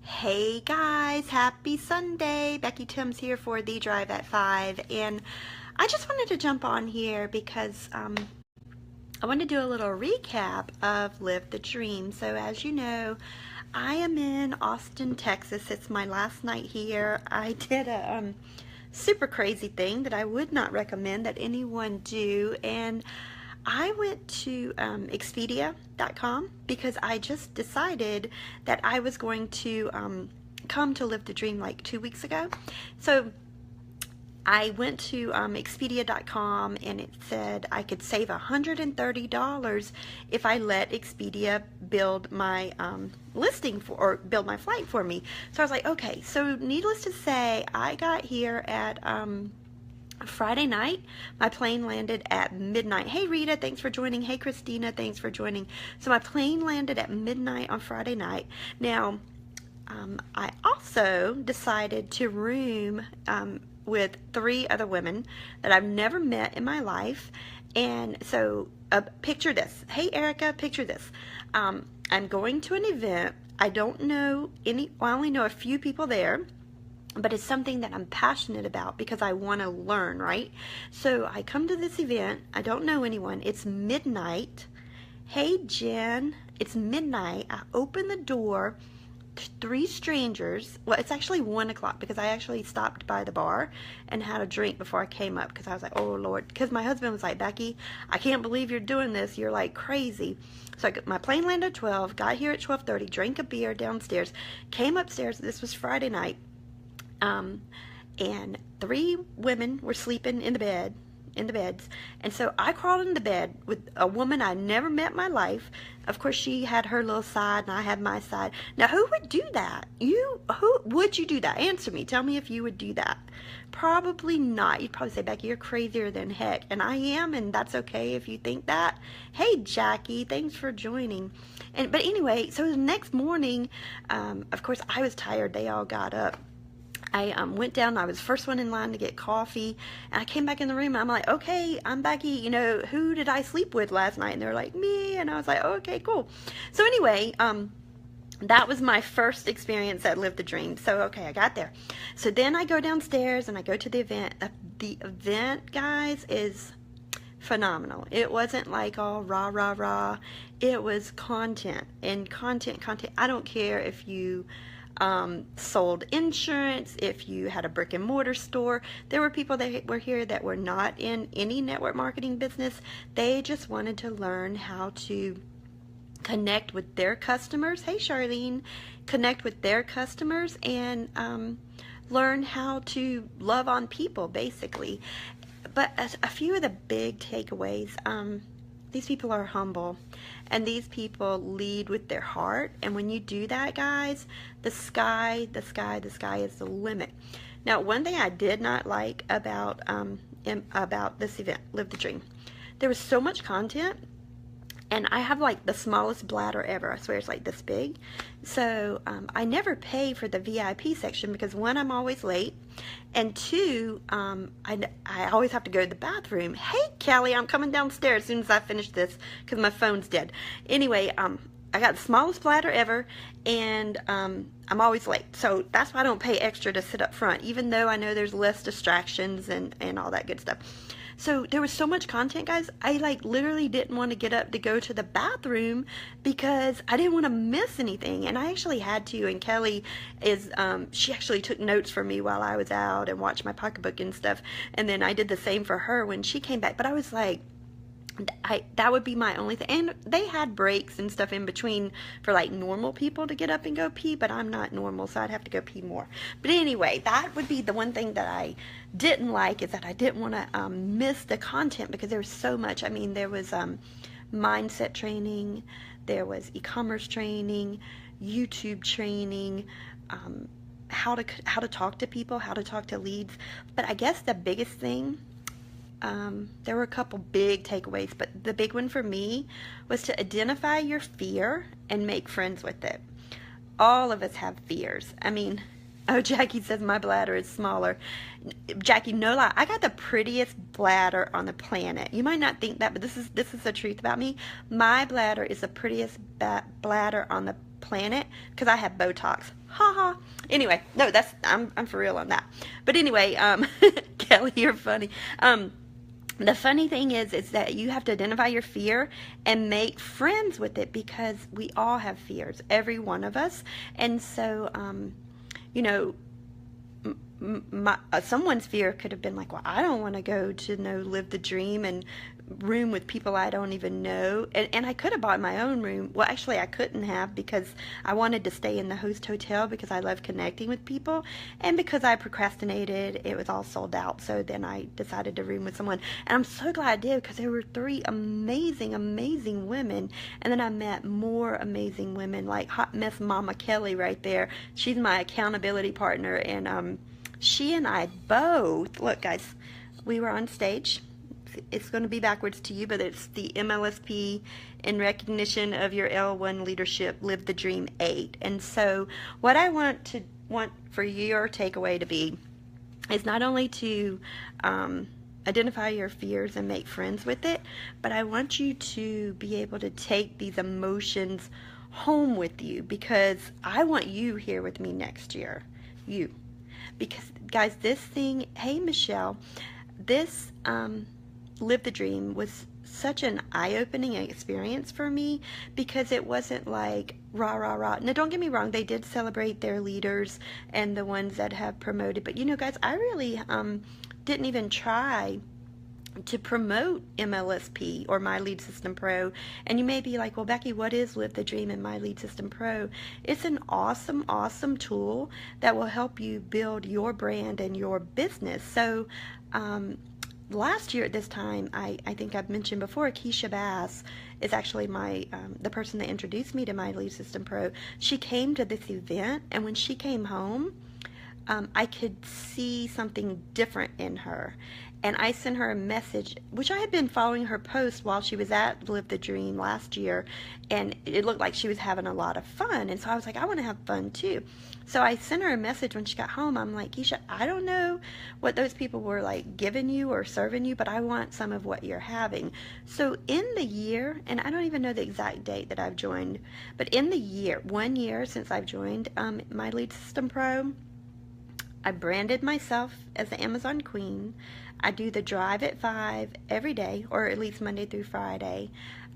Hey guys, happy Sunday. Becky Timms here for The Drive at 5. And I just wanted to jump on here because I want to do a little recap of Live the Dream. So as you know, I am in Austin, Texas. It's my last night here. I did a super crazy thing that I would not recommend that anyone do. And I went to Expedia.com because I just decided that I was going to come to Live the Dream like 2 weeks ago. So I went to Expedia.com and it said I could save $130 if I let Expedia build my listing for, or build my flight for me. So I was like, okay. So needless to say, I got here at Friday night. My plane landed at midnight. Hey Rita, thanks for joining. Hey Christina, thanks for joining. So my plane landed at midnight on Friday night. Now, I also decided to room with 3 other women that I've never met in my life. And so picture this. Hey Erica, picture this. I'm going to an event. I don't know any, well, I only know a few people there, but it's something that I'm passionate about because I want to learn, right? So I come to this event. I don't know anyone. It's midnight. Hey, Jen. It's midnight. I open the door. 3 strangers. Well, it's actually 1 o'clock because I actually stopped by the bar and had a drink before I came up because I was like, oh, Lord. Because my husband was like, Becky, I can't believe you're doing this. You're like crazy. So my plane landed at 12, got here at 12:30, drank a beer downstairs, came upstairs. This was Friday night. And 3 women were sleeping in the beds. And so I crawled into bed with a woman I never met in my life. Of course, she had her little side and I had my side. Now, who would do that? Who would you do that? Answer me. Tell me if you would do that. Probably not. You'd probably say, Becky, you're crazier than heck. And I am, and that's okay if you think that. Hey, Jackie, thanks for joining. But anyway, so the next morning, of course, I was tired. They all got up. I went down. I was the first one in line to get coffee, and I came back in the room. I'm like, okay, I'm Becky. You know, who did I sleep with last night? And they're like, me. And I was like, okay, cool. So anyway, that was my first experience at Live the Dream. So, okay, I got there. So then I go downstairs and I go to the event. The event, guys, is phenomenal. It wasn't like all rah, rah, rah. It was content and content. I don't care if you sold insurance, if you had a brick and mortar store. There were people that were here that were not in any network marketing business. They just wanted to learn how to connect with their customers. Hey Charlene, connect with their customers and learn how to love on people, basically. But a few of the big takeaways, these people are humble and these people lead with their heart. And when you do that, guys, the sky is the limit. Now, one thing I did not like about this event, Live the Dream, there was so much content. And I have like the smallest bladder ever. I swear it's like this big. So I never pay for the VIP section because 1, I'm always late. And 2, I always have to go to the bathroom. Hey, Kelly, I'm coming downstairs as soon as I finish this because my phone's dead. Anyway, I got the smallest bladder ever, and I'm always late. So that's why I don't pay extra to sit up front, even though I know there's less distractions and all that good stuff. So there was so much content, guys. I like literally didn't want to get up to go to the bathroom because I didn't want to miss anything. And I actually had to. And Kelly is, she actually took notes for me while I was out and watched my pocketbook and stuff. And then I did the same for her when she came back. But I was like, that would be my only thing. And they had breaks and stuff in between for like normal people to get up and go pee, but I'm not normal, so I'd have to go pee more. But anyway, that would be the one thing that I didn't like, is that I didn't want to miss the content because there was so much. I mean, there was mindset training, there was e-commerce training, YouTube training, how to talk to people, how to talk to leads. But I guess the biggest thing, there were a couple big takeaways, but the big one for me was to identify your fear and make friends with it. All of us have fears. I mean, oh, Jackie says my bladder is smaller. Jackie, no lie, I got the prettiest bladder on the planet. You might not think that, but this is the truth about me. My bladder is the prettiest bladder on the plan it because I have Botox. Ha ha. Anyway, no, I'm for real on that. But anyway, Kelly, you're funny. The funny thing is that you have to identify your fear and make friends with it, because we all have fears, every one of us. And so, you know, someone's fear could have been like, well, I don't want to go to live the dream and room with people I don't even know. And I could have bought my own room. Well, actually, I couldn't have, because I wanted to stay in the host hotel because I love connecting with people. And because I procrastinated, it was all sold out. So then I decided to room with someone. And I'm so glad I did, because there were 3 amazing, amazing women. And then I met more amazing women, like Hot Mess Mama Kelly right there. She's my accountability partner. And she and I both, look guys, we were on stage. It's going to be backwards to you, but it's the MLSP in recognition of your L1 leadership, Live the Dream 8. And so what I want for your takeaway to be is not only to identify your fears and make friends with it, but I want you to be able to take these emotions home with you, because I want you here with me next year. You. Because, guys, this thing, hey, Michelle, this Live the Dream was such an eye-opening experience for me, because it wasn't like rah, rah, rah. Now, don't get me wrong, they did celebrate their leaders and the ones that have promoted. But, you know, guys, I really didn't even try to promote MLSP or My Lead System Pro. And you may be like, well, Becky, what is Live the Dream and My Lead System Pro? It's an awesome, awesome tool that will help you build your brand and your business. So, last year at this time, I think I've mentioned before, Keisha Bass is actually the person that introduced me to My Lead System Pro. She came to this event, and when she came home, I could see something different in her. And I sent her a message, which I had been following her post while she was at Live the Dream last year, and it looked like she was having a lot of fun. And so I was like, I want to have fun too. So I sent her a message when she got home. I'm like, Keisha, I don't know what those people were like giving you or serving you, but I want some of what you're having. So in the year, and I don't even know the exact date that I've joined, but in the year, 1 year since I've joined My Lead System Pro, I branded myself as the Amazon Queen. I do the Drive at 5 every day, or at least Monday through Friday.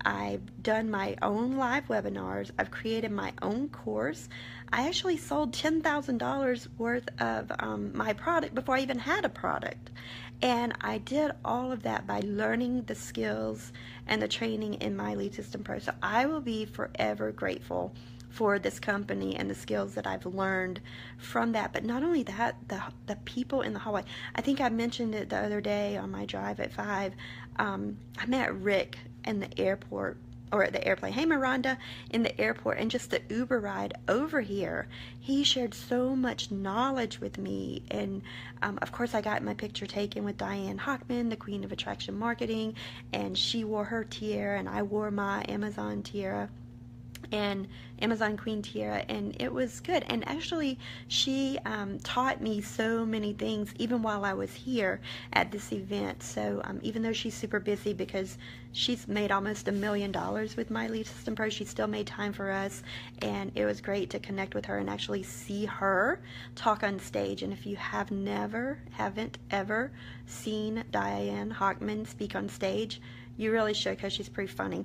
I've done my own live webinars. I've created my own course. I actually sold $10,000 worth of my product before I even had a product. And I did all of that by learning the skills and the training in My Lead System Pro. So I will be forever grateful for this company and the skills that I've learned from that. But not only that, the people in the hallway. I think I mentioned it the other day on my Drive at 5. I met Rick in the airport, or at the airplane. Hey, Miranda, in the airport, and just the Uber ride over here. He shared so much knowledge with me. And of course, I got my picture taken with Diane Hockman, the Queen of Attraction Marketing, and she wore her tiara, and I wore my Amazon tiara and Amazon Queen tiara, and it was good. And actually, she taught me so many things even while I was here at this event. So even though she's super busy, because she's made almost $1 million with My Lead System Pro, she still made time for us, and it was great to connect with her and actually see her talk on stage. And if you haven't ever seen Diane Hockman speak on stage, you really should, because she's pretty funny.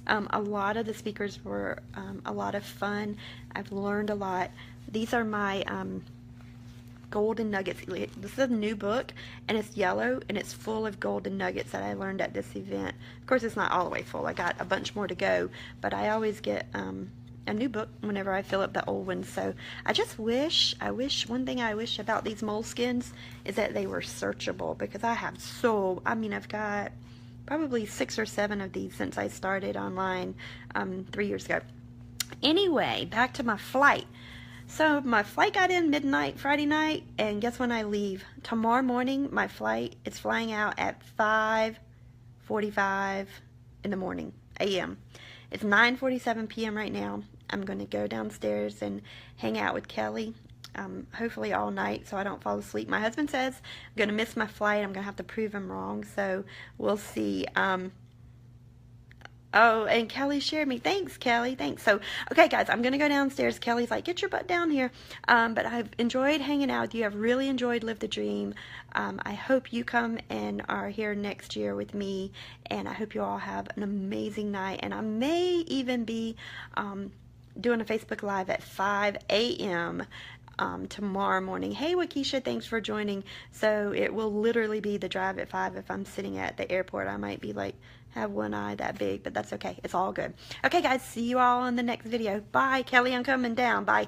A lot of the speakers were a lot of fun. I've learned a lot. These are my golden nuggets. This is a new book, and it's yellow, and it's full of golden nuggets that I learned at this event. Of course, it's not all the way full. I got a bunch more to go, but I always get a new book whenever I fill up the old ones. So I wish one thing I wish about these moleskins is that they were searchable, because I've got probably 6 or 7 of these since I started online 3 years ago. Anyway, back to my flight. So my flight got in midnight Friday night, and guess when I leave? Tomorrow morning, my flight is flying out at 5:45 in the morning, a.m. It's 9:47 p.m. right now. I'm going to go downstairs and hang out with Kelly, hopefully all night, so I don't fall asleep. My husband says I'm going to miss my flight. I'm going to have to prove him wrong, so we'll see. Oh, and Kelly shared me. Thanks, Kelly. Thanks. So, okay, guys, I'm going to go downstairs. Kelly's like, get your butt down here. But I've enjoyed hanging out with you. I've really enjoyed Live the Dream. I hope you come and are here next year with me. And I hope you all have an amazing night. And I may even be doing a Facebook Live at 5 a.m. Tomorrow morning. Hey, Waukesha, thanks for joining. So it will literally be the drive at 5 if I'm sitting at the airport. I might be like, have one eye that big, but that's okay. It's all good. Okay, guys, see you all in the next video. Bye. Kelly, I'm coming down. Bye.